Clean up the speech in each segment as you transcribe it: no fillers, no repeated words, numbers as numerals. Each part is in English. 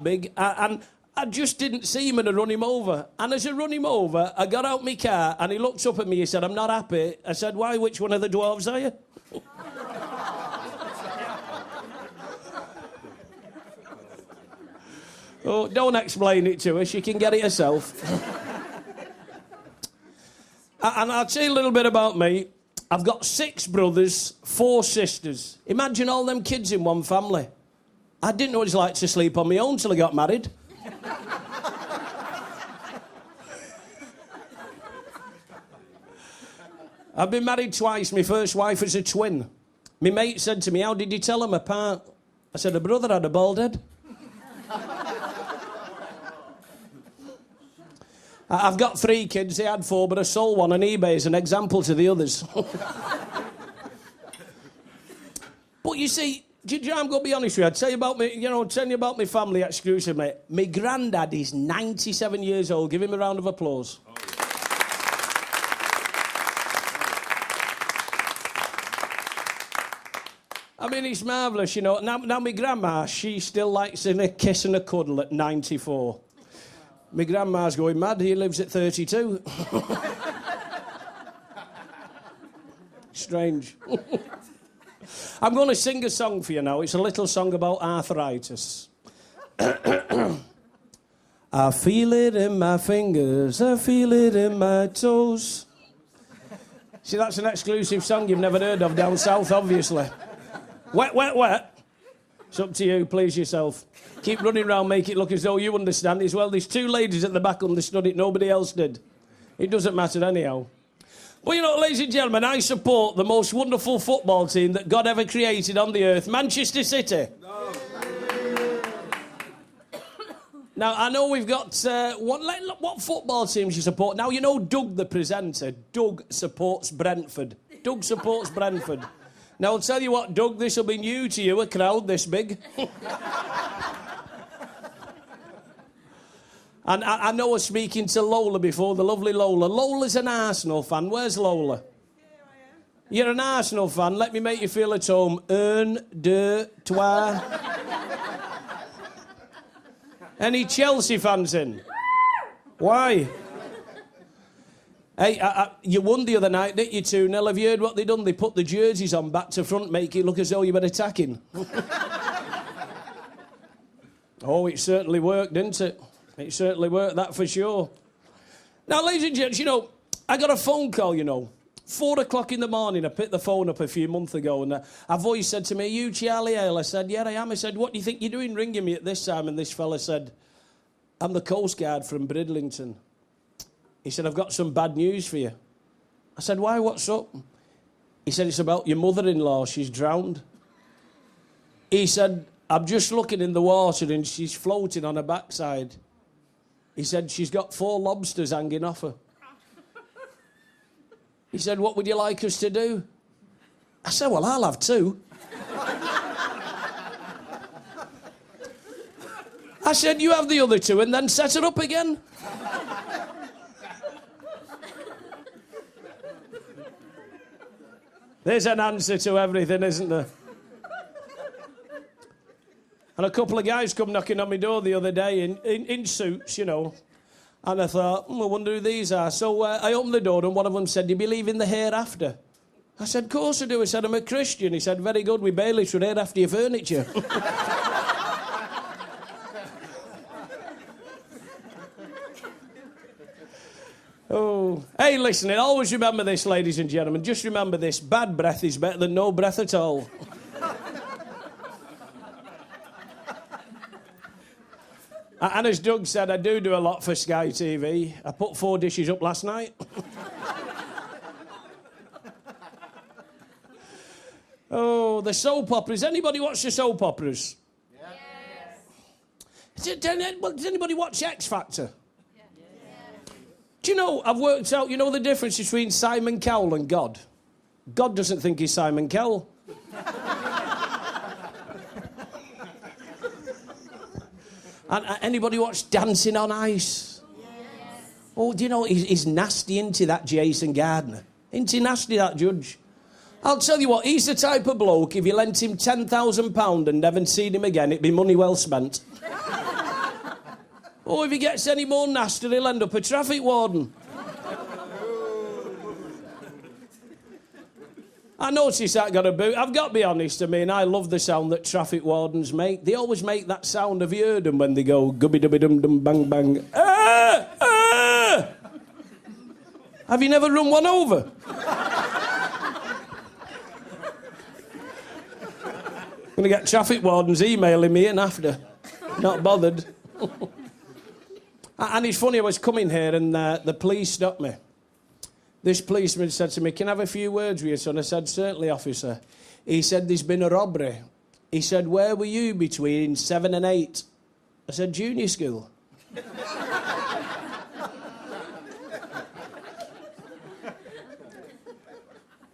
big, and I just didn't see him and I run him over. And as I run him over, I got out my car and he looked up at me, he said, "I'm not happy." I said, "Why, which one of the dwarves are you?" Oh, don't explain it to her, she can get it herself. And I'll tell you a little bit about me. I've got 6 brothers, 4 sisters. Imagine all them kids in one family. I didn't know what it's like to sleep on my own till I got married. I've been married twice. My first wife was a twin. My mate said to me, "How did you tell them apart?" I said, "A brother had a bald head." I've got 3 kids, they had 4, but I sold one on eBay as an example to the others. But you see, I'm going to be honest with you, I'd tell you about me, tell you about my family exclusively. My granddad is 97 years old. Give him a round of applause. I mean, he's marvellous, Now my grandma, she still likes a kiss and a cuddle at 94. My grandma's going mad. He lives at 32. Strange. I'm going to sing a song for you now. It's a little song about arthritis. I feel it in my fingers. I feel it in my toes. See, that's an exclusive song you've never heard of down south, obviously. Wet, wet, wet. It's up to you. Please yourself. Keep running around, make it look as though you understand as well. There's 2 ladies at the back understood it, nobody else did. It doesn't matter anyhow. Well, ladies and gentlemen, I support the most wonderful football team that God ever created on the earth, Manchester City. No. Now, I know we've got... what football teams you support? Now, Doug, the presenter. Doug supports Brentford. Doug supports Brentford. Now, I'll tell you what, Doug, this will be new to you, a crowd this big. And I know I was speaking to Lola before, the lovely Lola. Lola's an Arsenal fan. Where's Lola? Here I am. You're an Arsenal fan. Let me make you feel at home. Un, deux, trois. Any Chelsea fans in? Why? Hey, you won the other night, didn't you, 2-0? Have you heard what they done? They put the jerseys on back to front, make it look as though you were attacking. Oh, it certainly worked, didn't it? It certainly worked, that for sure. Now, ladies and gents, I got a phone call, 4 o'clock in the morning. I picked the phone up a few months ago, and a voice said to me, "Are you Charlie Hale?" I said, "Yeah, I am." I said, "What do you think you're doing ringing me at this time?" And this fella said, "I'm the Coast Guard from Bridlington." He said, "I've got some bad news for you." I said, "Why, what's up?" He said, "It's about your mother-in-law, she's drowned." He said, "I'm just looking in the water and she's floating on her backside." He said, "She's got 4 lobsters hanging off her." He said, "What would you like us to do?" I said, "Well, I'll have 2. I said, "You have the other 2 and then set her up again." There's an answer to everything, isn't there? And a couple of guys come knocking on my door the other day in suits, And I thought, I wonder who these are. So I opened the door and one of them said, "Do you believe in the hereafter?" I said, "Of course I do." I said, "I'm a Christian." He said, "Very good, we barely should hear after your furniture." Oh, hey, listen, always remember this, ladies and gentlemen. Just remember this. Bad breath is better than no breath at all. And as Doug said, I do a lot for Sky TV. I put 4 dishes up last night. Oh, the soap operas. Anybody watch the soap operas? Yes. Does anybody watch X Factor? Do you know, I've worked out, the difference between Simon Cowell and God? God doesn't think he's Simon Cowell. And anybody watch Dancing on Ice? Yes. Oh, do you know, he's nasty into that Jason Gardner. Ain't he nasty, that judge? I'll tell you what, he's the type of bloke, if you lent him £10,000 and never seen him again, it'd be money well spent. Oh, if he gets any more nasty, he'll end up a traffic warden. I noticed that got a boot. I've got to be honest, I love the sound that traffic wardens make. They always make that sound. Have you heard them when they go gubby-dubby-dum-dum bang-bang? Ah! Ah! Have you never run one over? I'm going to get traffic wardens emailing me in after. Not bothered. And it's funny, I was coming here and the police stopped me. This policeman said to me, "Can I have a few words with you, son?" I said, "Certainly, officer." He said, "There's been a robbery." He said, "Where were you between 7 and 8? I said, "Junior school."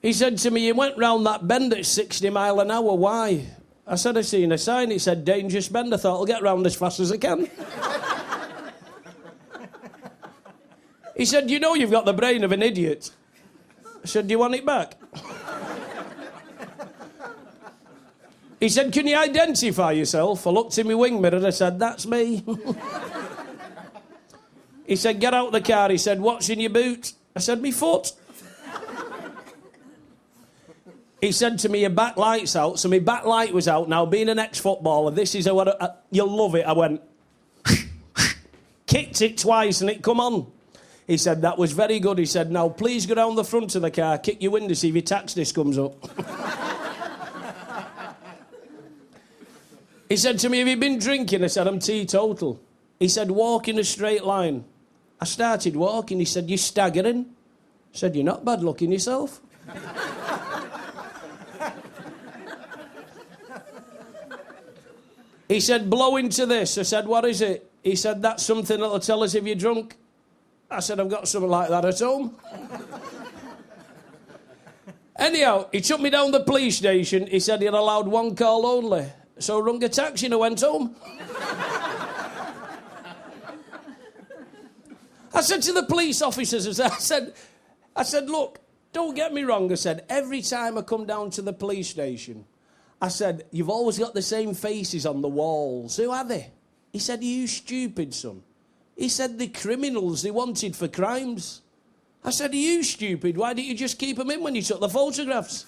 He said to me, "You went round that bend at 60 mile an hour. Why?" I said, "I seen a sign. It said dangerous bend. I thought I'll get round as fast as I can." He said, "You know you've got the brain of an idiot." I said, "Do you want it back?" He said, "Can you identify yourself?" I looked in my wing mirror and I said, "That's me." He said, "Get out the car." He said, "What's in your boot?" I said, "Me foot." He said to me, "Your back light's out." So my back light was out. Now, being an ex-footballer, this is what you'll love it. I went, kicked it twice and it come on. He said, "That was very good." He said, "Now, please go down the front of the car, kick your window, see if your tax disc comes up." He said to me, "Have you been drinking?" I said, "I'm teetotal." He said, "Walk in a straight line." I started walking. He said, "You're staggering." I said, "You're not bad looking yourself." He said, "Blow into this." I said, "What is it?" He said, "That's something that'll tell us if you're drunk." I said, "I've got something like that at home." Anyhow, he took me down the police station. He said he'd allowed one call only. So I rung a taxi and I went home. I said to the police officers, I said, "Look, don't get me wrong." I said, "Every time I come down to the police station," I said, "you've always got the same faces on the walls. Who are they?" He said, "Are you stupid, son?" He said, "The criminals they wanted for crimes." I said, "Are you stupid? Why didn't you just keep them in when you took the photographs?"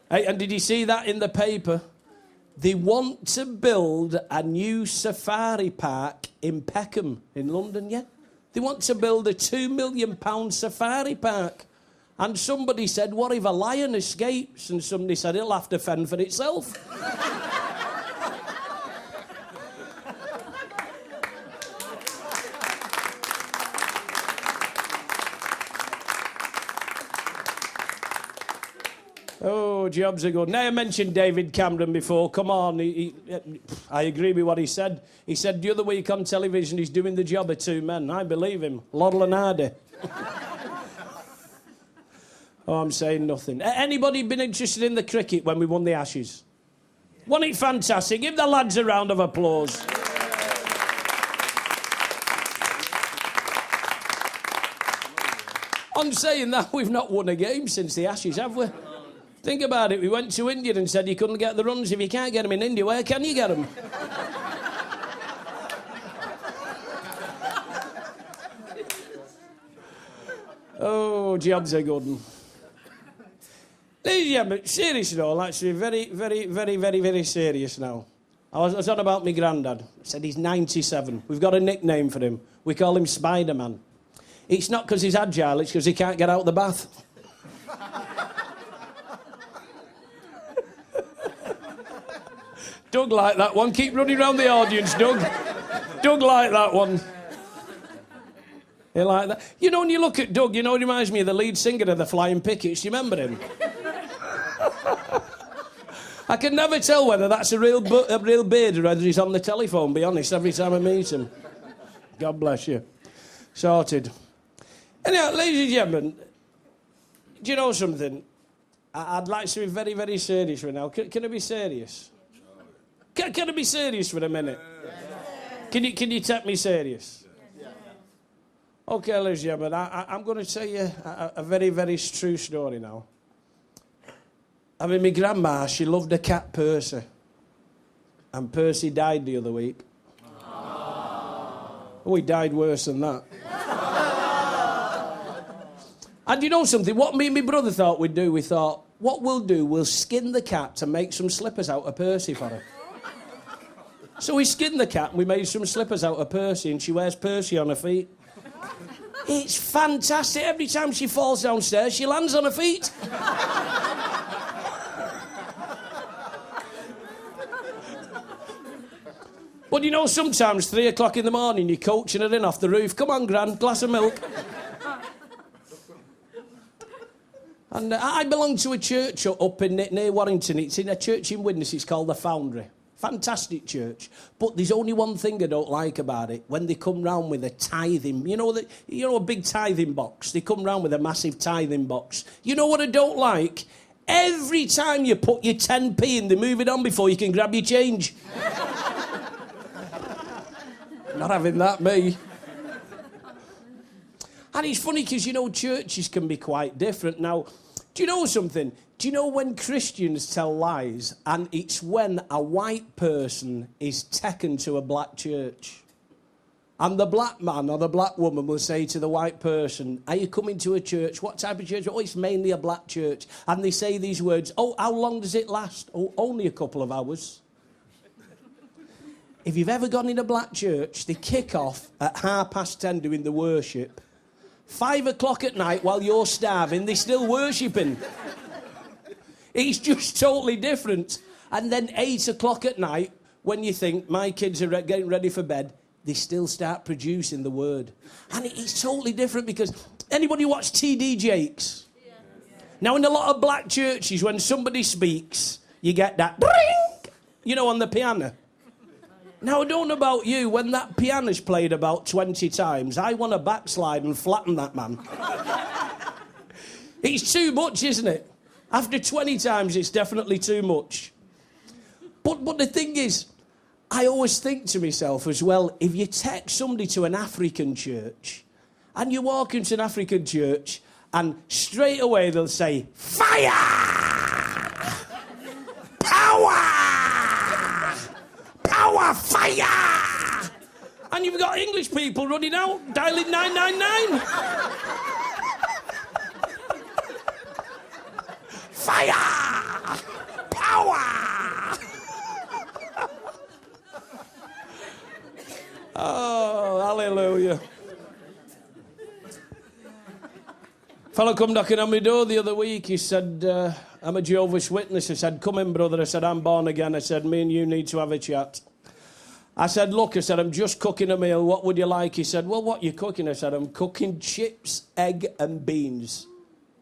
Hey, and did you see that in the paper? They want to build a new safari park in Peckham in London, yeah? They want to build a £2 million safari park. And somebody said, "What if a lion escapes?" And somebody said, "It'll have to fend for itself." Oh, jobs are good. Now, I mentioned David Cameron before. Come on, I agree with what he said. He said the other week on television he's doing the job of two men. I believe him. Laurel and Hardy. Oh, I'm saying nothing. Anybody been interested in the cricket when we won the Ashes? Wasn't it fantastic? Give the lads a round of applause. On saying that, we've not won a game since the Ashes, have we? Think about it. We went to India and said you couldn't get the runs. If you can't get them in India, where can you get them? Oh, jobs are good. Yeah, but serious though, actually, very, very, very, very, very serious now. I was on about my granddad. I said he's 97. We've got a nickname for him. We call him Spider-Man. It's not because he's agile, it's because he can't get out of the bath. Doug liked that one. Keep running around the audience, Doug. Doug liked that one. You like that? You know, when you look at Doug, you know, he reminds me of the lead singer of the Flying Pickets. Do you remember him? I can never tell whether that's a real beard or whether he's on the telephone, be honest, every time I meet him. God bless you. Sorted. Anyhow, ladies and gentlemen, do you know something? I'd like to be very, very serious right now. Can I be serious? Can I be serious for a minute? Can you take me serious? Okay, ladies and gentlemen, I'm going to tell you a very, very true story now. I mean, my grandma, she loved a cat, Percy. And Percy died the other week. Oh, he died worse than that. And you know something? What me and my brother thought we'd do, we thought, what we'll do, we'll skin the cat to make some slippers out of Percy for her. So we skinned the cat and we made some slippers out of Percy, and she wears Percy on her feet. It's fantastic. Every time she falls downstairs, she lands on her feet. But you know, sometimes 3 o'clock in the morning, you're coaching her in off the roof. Come on, Gran, glass of milk. And I belong to a church up in near Warrington. It's in a church in Widnes. It's called the Foundry. Fantastic church. But there's only one thing I don't like about it. When they come round with a tithing, you know, a big tithing box. They come round with a massive tithing box. You know what I don't like? Every time you put your 10p in, they move it on before you can grab your change. Not having that, me. And it's funny because, you know, churches can be quite different. Now, do you know something? Do you know when Christians tell lies, and it's when a white person is taken to a black church? And the black man or the black woman will say to the white person, are you coming to a church? What type of church? Oh, it's mainly a black church. And they say these words, oh, how long does it last? Oh, only a couple of hours. If you've ever gone in a black church, they kick off at 10:30 doing the worship. 5 o'clock at night while you're starving, they're still worshipping. It's just totally different. And then 8 o'clock at night, when you think my kids are getting ready for bed, they still start producing the word. And it's totally different because anybody watch T.D. Jakes? Yeah. Now, in a lot of black churches, when somebody speaks, you get that bring, you know, on the piano. Now, I don't know about you, when that piano's played about 20 times, I want to backslide and flatten that man. It's too much, isn't it? After 20 times, it's definitely too much. But the thing is, I always think to myself as well, if you take somebody to an African church, and you walk into an African church, and straight away they'll say, fire! Power! Power, fire! And you've got English people running out, dialing 999. Fire! Power! Oh, hallelujah. Fellow come knocking on my door the other week. He said, I'm a Jehovah's Witness. I said, come in, brother. I said, I'm born again. I said, me and you need to have a chat. I said, look, I said, I'm just cooking a meal. What would you like? He said, well, what are you cooking? I said, I'm cooking chips, egg and beans.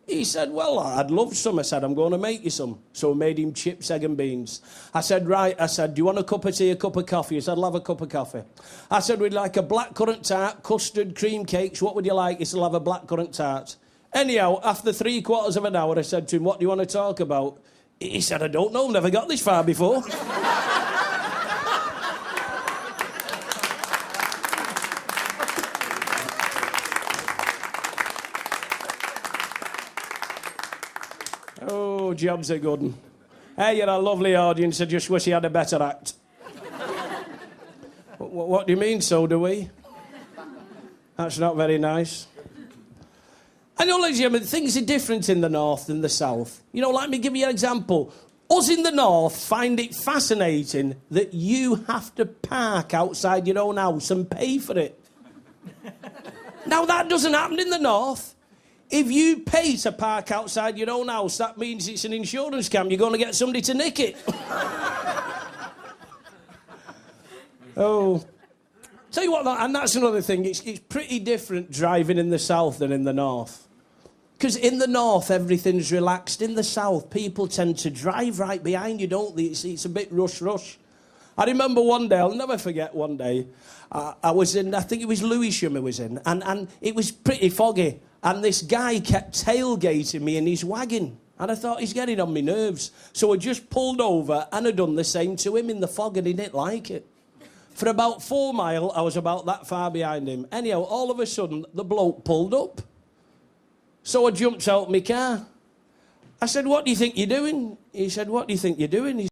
He said, well, I'd love some. I said, I'm going to make you some. So I made him chips, egg and beans. I said, right. I said, do you want a cup of tea, a cup of coffee? He said, I'll have a cup of coffee. I said, we'd like a blackcurrant tart, custard, cream cakes. What would you like? He said, I'll have a blackcurrant tart. Anyhow, after 3/4 of an hour, I said to him, what do you want to talk about? He said, I don't know, never got this far before. Oh, job's a good one. Hey, you're a lovely audience. I just wish you had a better act. What do you mean, so do we? That's not very nice. I know, ladies and gentlemen, things are different in the north than the south. You know, let me give you an example. Us in the north find it fascinating that you have to park outside your own house and pay for it. Now, that doesn't happen in the north. If you pay to park outside your own house, that means it's an insurance scam. You're going to get somebody to nick it. Oh. Tell you what, and that's another thing. It's pretty different driving in the south than in the north. Because in the north, everything's relaxed. In the south, people tend to drive right behind you, don't they? It's a bit rush. I remember one day, I'll never forget one day, I was in, I think it was Lewisham I was in, and it was pretty foggy. And this guy kept tailgating me in his wagon. And I thought, he's getting on my nerves. So I just pulled over and I done the same to him in the fog, and he didn't like it. For about 4 miles, I was about that far behind him. Anyhow, all of a sudden, the bloke pulled up. So I jumped out of my car. I said, what do you think you're doing? he said, what do you think you're doing? He